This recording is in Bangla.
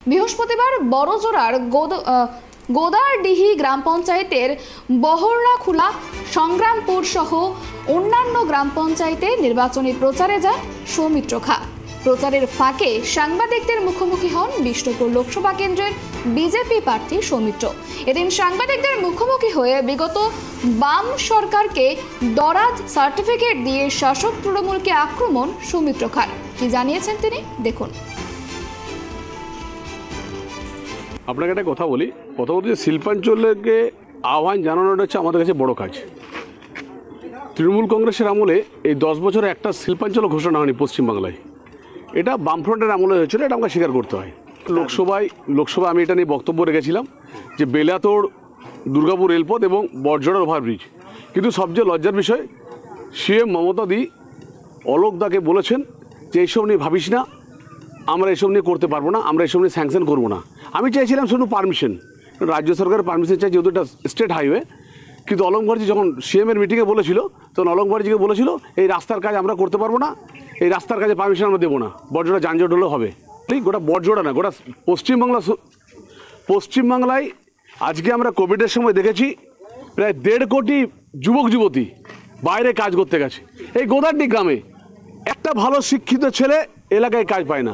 বৃহস্পতিবার বড়জোড়ার গোদারডিহি গ্রাম পঞ্চায়েতের বহরনাখুলা, সংগ্রামপুর সহ অন্যান্য গ্রাম পঞ্চায়েতে নির্বাচনী প্রচারে যান সৌমিত্র খাঁ। প্রচারের ফাঁকে সাংবাদিকদের মুখোমুখি হন বিষ্ণুপুর লোকসভা কেন্দ্রের বিজেপি প্রার্থী সৌমিত্র। এদিন সাংবাদিকদের মুখোমুখি হয়ে বিগত বাম সরকারকে দরাজ সার্টিফিকেট দিয়ে শাসক তৃণমূলকে আক্রমণ সৌমিত্র খাঁর। কি জানিয়েছেন তিনি দেখুন। আপনাকে একটা কথা বলি, প্রথমত যে শিল্পাঞ্চলকে আহ্বান জানানোটা হচ্ছে আমাদের কাছে বড় কাজ। তৃণমূল কংগ্রেসের আমলে এই 10 বছরে একটা শিল্পাঞ্চল ঘোষণা হয়নি পশ্চিমবাংলায়। এটা বামফ্রন্টের আমলে হয়েছিল, এটা আমাকে স্বীকার করতে হয়। লোকসভায় আমি এটা নিয়ে বক্তব্য রেখেছিলাম যে বেলাতোড় দুর্গাপুর রেলপথ এবং বড়জোড়ার ওভারব্রিজ। কিন্তু সবচেয়ে লজ্জার বিষয়, সিএম মমতা দি অলোকদাকে বলেছেন যে এইসব নিয়ে ভাবিস না, আমরা এসব নিয়ে করতে পারবো না, আমরা এসব নিয়ে স্যাংশন করবো না। আমি চাইছিলাম শুধু পারমিশন, রাজ্য সরকারের পারমিশন চাই, যেহেতু এটা স্টেট হাইওয়ে। কিন্তু অলোক ব্যানার্জি যখন সিএমের মিটিংয়ে বলেছিল, তখন অলোক ব্যানার্জিকে বলেছিল এই রাস্তার কাজ আমরা করতে পারবো না, এই রাস্তার কাজে পারমিশন আমরা দেবো না, বড়জোড়া যানজট হলেও হবে। ঠিক, গোটা বড়জোড়া না, গোটা পশ্চিমবাংলায় আজকে আমরা কোভিডের সময় দেখেছি প্রায় 1.5 কোটি যুবক যুবতী বাইরে কাজ করতে গেছে। এই গোদারডি গ্রামে একটা ভালো শিক্ষিত ছেলে এলাকায় কাজ পায় না।